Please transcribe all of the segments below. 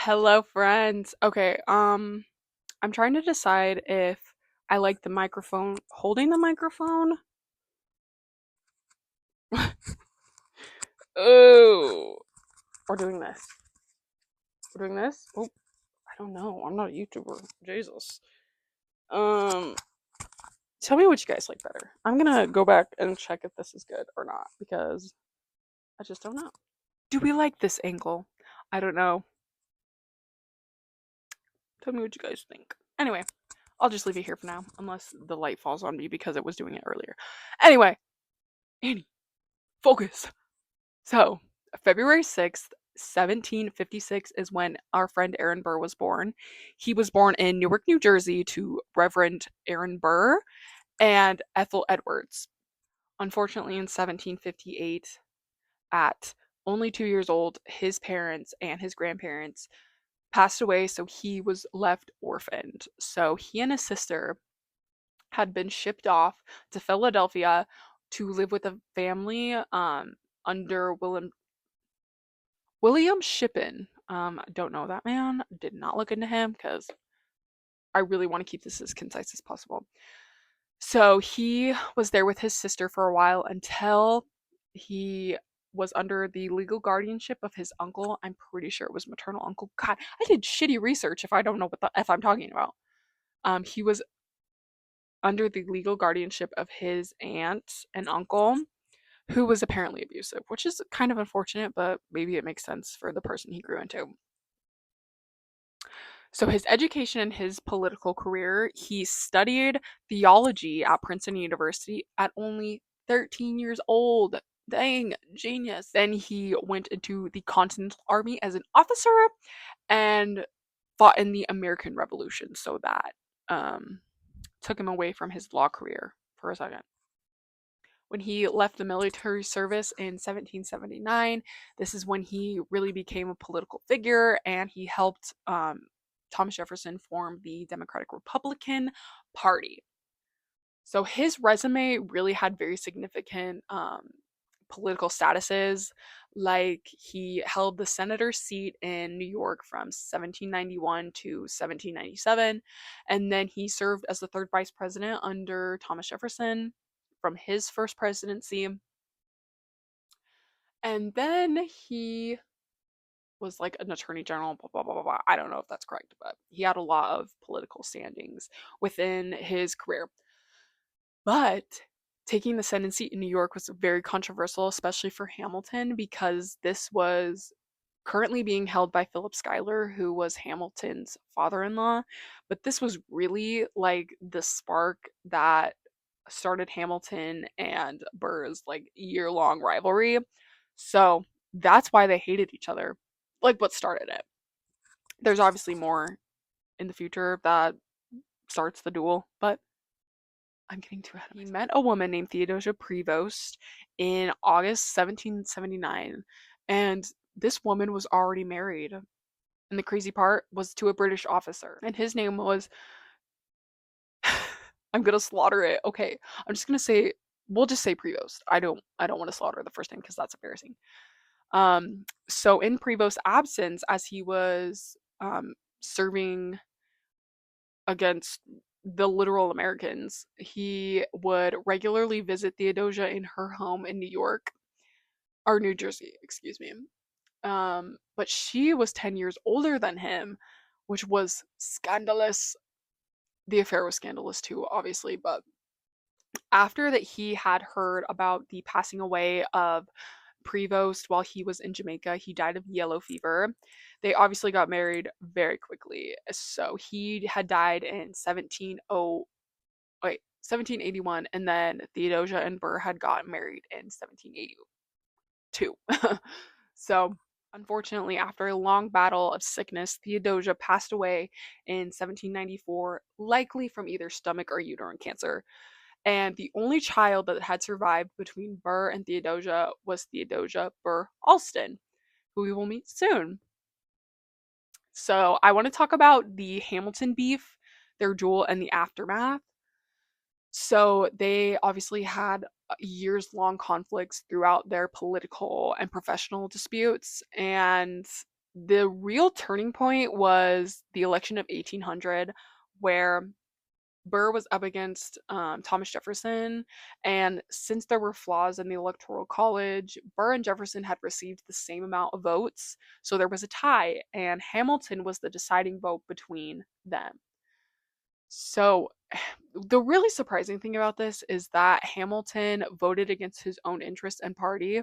Hello, friends. Okay, I'm trying to decide if I like the microphone, holding the microphone. Oh, or doing this. We're doing this. Oh, I don't know. I'm not a YouTuber. Jesus. Um, Tell me what you guys like better. I'm gonna go back and check if this is good or not because I just don't know. Do we like this angle? I don't know. Tell me what you guys think. Anyway, I'll just leave it here for now, unless the light falls on me because it was doing it earlier. Anyway, Annie, focus. So, February 6th, 1756 is when our friend Aaron Burr was born. He was born in Newark, New Jersey to Reverend Aaron Burr and Ethel Edwards. Unfortunately, in 1758, at only 2 years old, his parents and his grandparents passed away, so he was left orphaned. So, he and his sister had been shipped off to Philadelphia to live with a family under William Shippen. I don't know that man. Did not look into him because I really want to keep this as concise as possible. So he was there with his sister for a while until he was under the legal guardianship of his uncle. I'm pretty sure it was maternal uncle. God, I did shitty research if I don't know what the F I'm talking about. He was under the legal guardianship of his aunt and uncle, who was apparently abusive, which is kind of unfortunate, but maybe it makes sense for the person he grew into. So, his education and his political career, he studied theology at Princeton University at only 13 years old. Dang, genius. Then he went into the Continental Army as an officer and fought in the American Revolution. So, that um, took him away from his law career for a second. When he left the military service in 1779, this is when he really became a political figure and he helped Thomas Jefferson form the Democratic Republican Party. So his resume really had very significant political statuses. Like he held the senator seat in New York from 1791 to 1797, and then he served as the third vice president under Thomas Jefferson from his first presidency. And then he was like an attorney general, blah, blah, blah, blah, blah. I don't know if that's correct, but he had a lot of political standings within his career. But taking the Senate seat in New York was very controversial, especially for Hamilton, because this was currently being held by Philip Schuyler, who was Hamilton's father in law. But this was really like the spark that started Hamilton and Burr's like year long rivalry. So that's why they hated each other. Like what started it. There's obviously more in the future that starts the duel, but I'm getting too ahead of myself. He met a woman named Theodosia Prevost in August 1779, and this woman was already married. And the crazy part was to a British officer, and his name was I'm gonna slaughter it. Okay, I'm just gonna say we'll just say Prevost. I don't want to slaughter the first name because that's embarrassing. So in Prevost's absence, as he was serving against the literal Americans, he would regularly visit Theodosia in her home in New York or New Jersey, excuse me. But she was 10 years older than him, which was scandalous. The affair was scandalous too, obviously, but after that he had heard about the passing away of Prevost while he was in Jamaica, he died of yellow fever. They obviously got married very quickly. So he had died in 1781, and then Theodosia and Burr had gotten married in 1782. So unfortunately, after a long battle of sickness, Theodosia passed away in 1794, likely from either stomach or uterine cancer. And the only child that had survived between Burr and Theodosia was Theodosia Burr Alston, who we will meet soon. So I want to talk about the Hamilton beef, their duel, and the aftermath. So they obviously had years long conflicts throughout their political and professional disputes. And The real turning point was the election of 1800, where Burr was up against Thomas Jefferson, and since there were flaws in the Electoral College, Burr and Jefferson had received the same amount of votes, so there was a tie, and Hamilton was the deciding vote between them. So, the really surprising thing about this is that Hamilton voted against his own interest and party.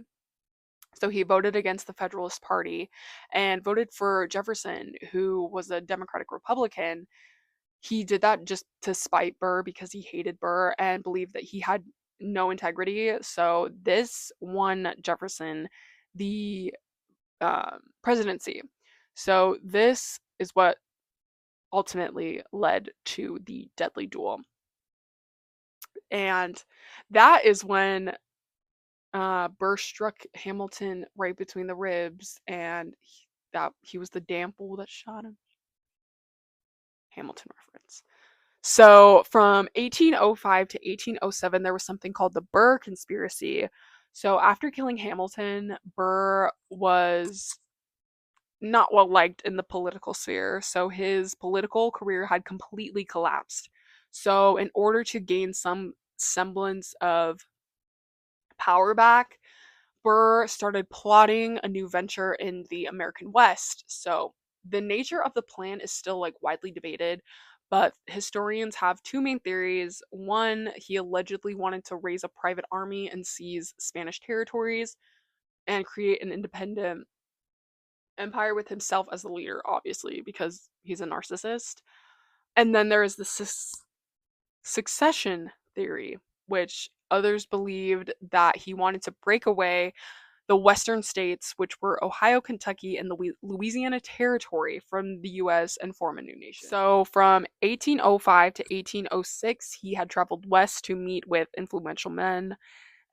So he voted against the Federalist Party and voted for Jefferson, who was a Democratic Republican. He did that just to spite Burr because he hated Burr and believed that he had no integrity. So this won Jefferson the presidency. So this is what ultimately led to the deadly duel. And that is when Burr struck Hamilton right between the ribs, and that he was the damn fool that shot him. Hamilton reference. So from 1805 to 1807, there was something called the Burr Conspiracy. So after killing Hamilton, Burr was not well liked in the political sphere, so his political career had completely collapsed. So, in order to gain some semblance of power back, Burr started plotting a new venture in the American West. So, the nature of the plan is still like widely debated, but historians have two main theories. One, he allegedly wanted to raise a private army and seize Spanish territories and create an independent empire with himself as the leader, obviously, because he's a narcissist. And then there is the succession theory, which others believed that he wanted to break away the western states, which were Ohio, Kentucky, and the Louisiana Territory, from the US and form a new nation. So from 1805 to 1806, he had traveled west to meet with influential men,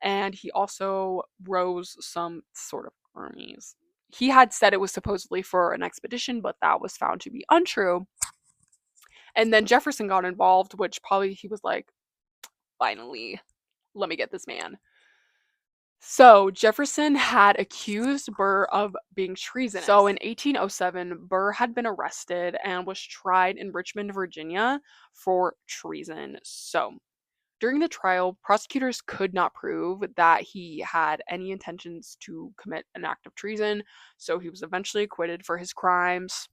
and he also rose some sort of armies. He had said it was supposedly for an expedition, but that was found to be untrue. And then Jefferson got involved, which probably he was like, finally, let me get this man. So Jefferson had accused Burr of being treasonous. So in 1807, Burr had been arrested and was tried in Richmond, Virginia for treason. So during the trial, prosecutors could not prove that he had any intentions to commit an act of treason, so he was eventually acquitted for his crimes.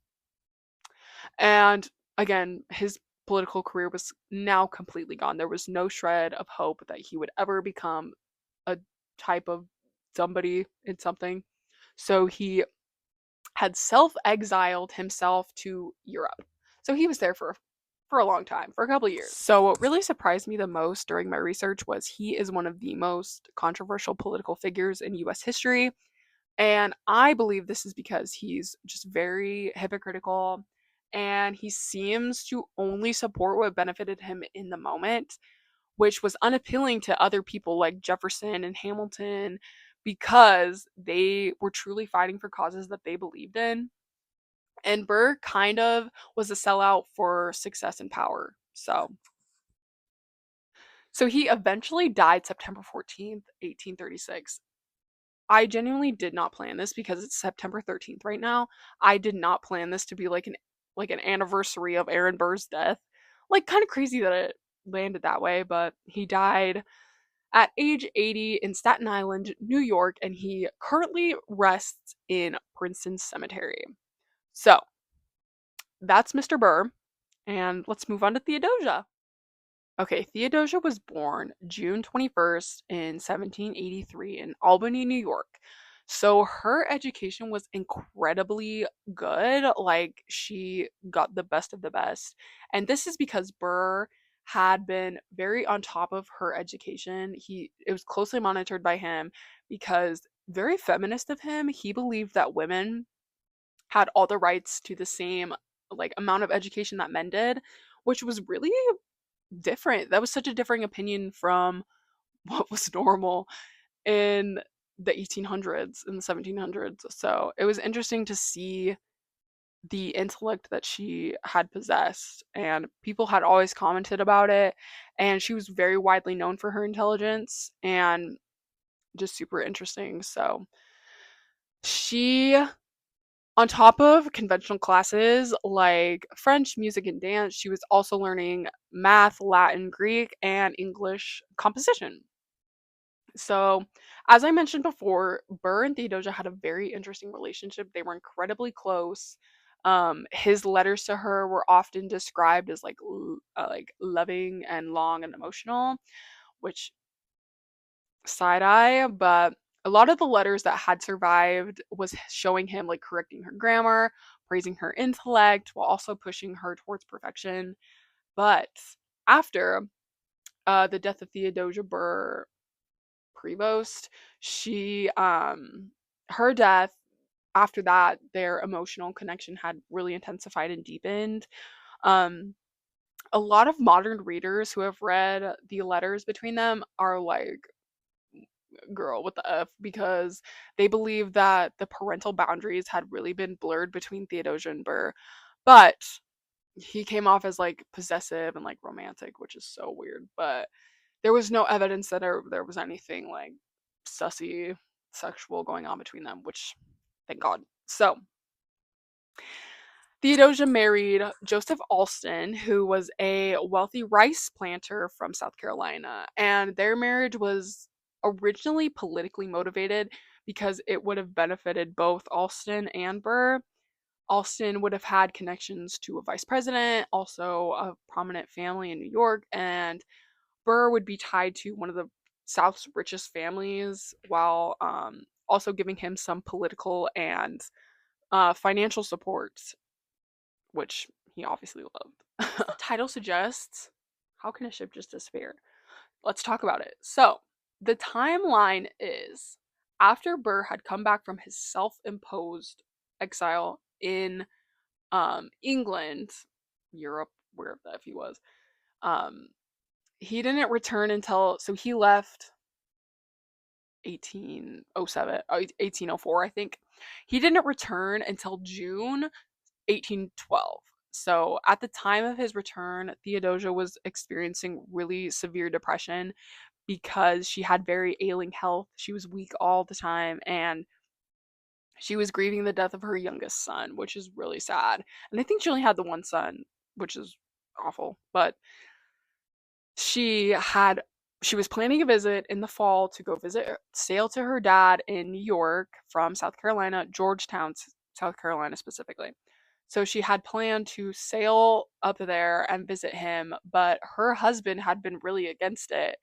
And again, his political career was now completely gone. There was no shred of hope that he would ever become a type of somebody in something. So he had self-exiled himself to Europe. So he was there for a long time, for a couple years. So what really surprised me the most during my research was he is one of the most controversial political figures in US history. And I believe this is because he's just very hypocritical and he seems to only support what benefited him in the moment, which was unappealing to other people like Jefferson and Hamilton because they were truly fighting for causes that they believed in. And Burr kind of was a sellout for success and power. So he eventually died September 14th, 1836. I genuinely did not plan this because it's September 13th right now. I did not plan this to be like an anniversary of Aaron Burr's death. Like kind of crazy that it landed that way, but he died at age 80 in Staten Island, New York, and he currently rests in Princeton Cemetery. So, that's Mr. Burr, and let's move on to Theodosia. Okay, Theodosia was born June 21st in 1783 in Albany, New York. So her education was incredibly good. Like she got the best of the best. And this is because Burr had been very on top of her education. It was closely monitored by him because very feminist of him, he believed that women had all the rights to the same like amount of education that men did, which was really different. That was such a differing opinion from what was normal in the 1800s and the 1700s. So it was interesting to see the intellect that she had possessed, and people had always commented about it. And she was very widely known for her intelligence and just super interesting. So she On top of conventional classes like French, music, and dance, she was also learning math, Latin, Greek, and English composition. So, as I mentioned before, Burr and Theodosia had a very interesting relationship. They were incredibly close. His letters to her were often described as like loving and long and emotional, which side eye, but a lot of the letters that had survived was showing him like correcting her grammar, praising her intellect, while also pushing her towards perfection. But after the death of Theodosia Burr Prevost, she her death, after that their emotional connection had really intensified and deepened. Um a lot of modern readers who have read the letters between them are like, girl, what the F, because they believe that the parental boundaries had really been blurred between Theodosia and Burr. But he came off as like possessive and like romantic, which is so weird. But there was no evidence that there was anything like sussy sexual going on between them, which thank God. So Theodosia married Joseph Alston, who was a wealthy rice planter from South Carolina, and their marriage was originally politically motivated because it would have benefited both Alston and Burr. Alston would have had connections to a vice president, also a prominent family in New York, and Burr would be tied to one of the South's richest families, while also giving him some political and financial support, which he obviously loved. The title suggests, how can a ship just disappear? Let's talk about it. So, the timeline is after Burr had come back from his self imposed exile in England, Europe, wherever the F he was, um, he didn't return until, so he left 1807, 1804, I think. He didn't return until June 1812. So at the time of his return, Theodosia was experiencing really severe depression because she had very ailing health. She was weak all the time, and she was grieving the death of her youngest son, which is really sad. And I think she only had the one son, which is awful. But she had she was planning a visit in the fall to go sail to her dad in New York from South Carolina, Georgetown, South Carolina specifically. So she had planned to sail up there and visit him, but her husband had been really against it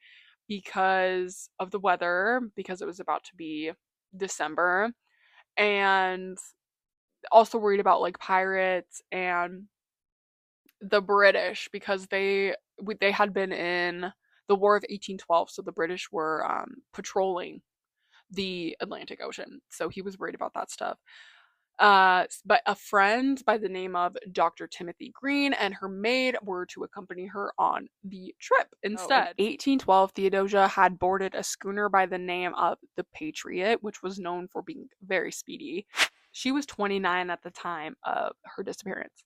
because of the weather, because it was about to be December, and also worried about like pirates and the British, because they had been in the War of 1812, so the British were patrolling the Atlantic Ocean. So he was worried about that stuff. But a friend by the name of Dr. Timothy Green and her maid were to accompany her on the trip instead. In 1812, Theodosia had boarded a schooner by the name of the Patriot, which was known for being very speedy. She was 29 at the time of her disappearance,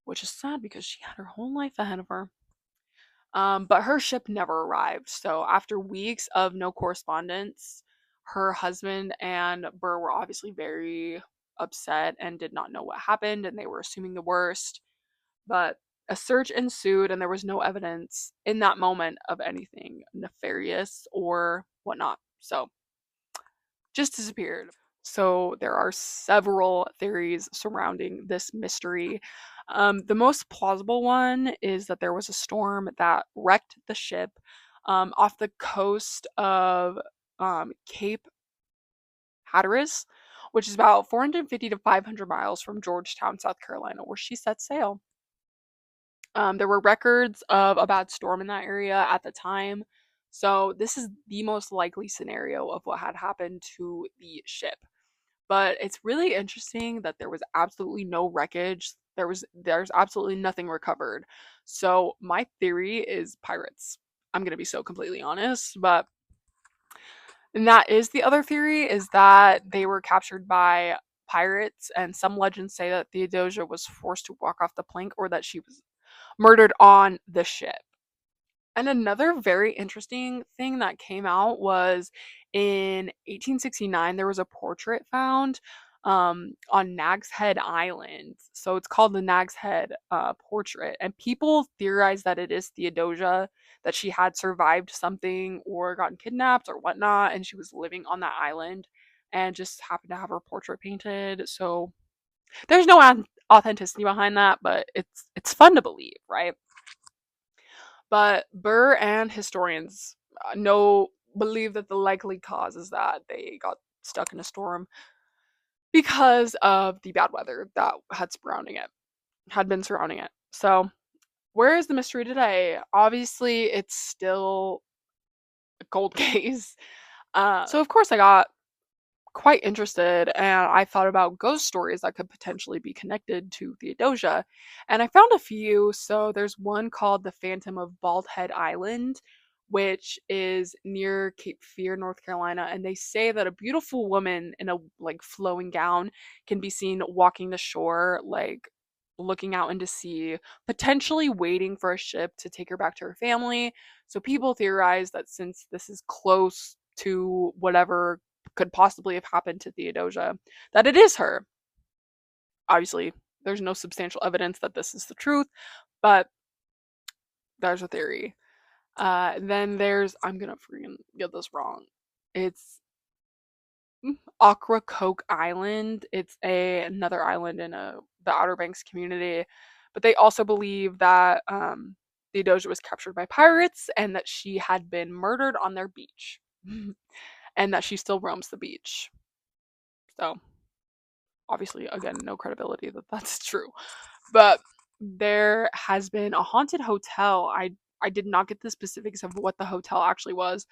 which is sad because she had her whole life ahead of her. But her ship never arrived. So after weeks of no correspondence, her husband and Burr were obviously very upset and did not know what happened, and they were assuming the worst. But a search ensued, and there was no evidence in that moment of anything nefarious or whatnot. So just disappeared. So there are several theories surrounding this mystery. The most plausible one is that there was a storm that wrecked the ship off the coast of Cape Hatteras, which is about 450 to 500 miles from Georgetown, South Carolina, where she set sail. There were records of a bad storm in that area at the time. So this is the most likely scenario of what had happened to the ship. But it's really interesting that there was absolutely no wreckage. There's absolutely nothing recovered. So my theory is pirates. I'm going to be so completely honest, but and that is the other theory, is that they were captured by pirates, and some legends say that Theodosia was forced to walk off the plank or that she was murdered on the ship. And another very interesting thing that came out was in 1869, there was a portrait found on Nag's Head Island. So it's called the Nag's Head portrait. And people theorize that it is Theodosia, that she had survived something or gotten kidnapped or whatnot, and she was living on that island and just happened to have her portrait painted. So there's no authenticity behind that, but it's fun to believe, right? But Burr and historians know believe that the likely cause is that they got stuck in a storm because of the bad weather that had been surrounding it. So, where is the mystery today? Obviously, it's still a cold case. So of course I got quite interested and I thought about ghost stories that could potentially be connected to Theodosia. And I found a few. So there's one called The Phantom of Bald Head Island, which is near Cape Fear, North Carolina. And they say that a beautiful woman in a like flowing gown can be seen walking the shore, like looking out into sea, potentially waiting for a ship to take her back to her family. So people theorize that since this is close to whatever could possibly have happened to Theodosia, that it is her. Obviously, there's no substantial evidence that this is the truth, but there's a theory. Then there's, I'm gonna freaking get this wrong. It's Ocracoke Island. It's another island in the Outer Banks community, but they also believe that Theodosia was captured by pirates and that she had been murdered on their beach, and that she still roams the beach. So obviously, again, no credibility that that's true. But there has been a haunted hotel. I did not get the specifics of what the hotel actually was.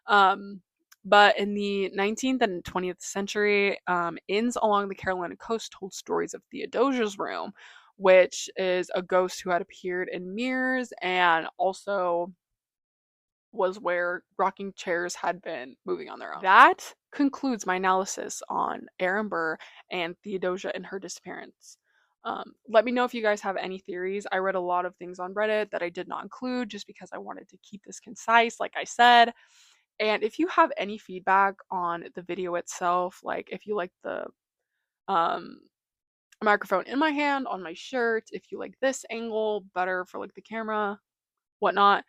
Um, but in the 19th and 20th century, inns along the Carolina coast told stories of Theodosia's room, which is a ghost who had appeared in mirrors and also was where rocking chairs had been moving on their own. That concludes my analysis on Aaron Burr and Theodosia and her disappearance. Let me know if you guys have any theories. I read a lot of things on Reddit that I did not include just because I wanted to keep this concise, like I said. And if you have any feedback on the video itself, like if you like the um, microphone in my hand, on my shirt, if you like this angle better for like the camera, whatnot,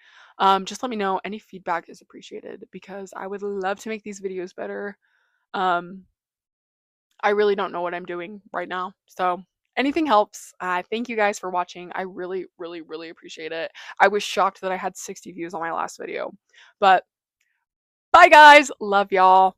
just let me know. Any feedback is appreciated because I would love to make these videos better. Um, I really don't know what I'm doing right now, so anything helps. Thank you guys for watching. I really, really, really appreciate it. I was shocked that I had 60 views on my last video, but bye guys, love y'all.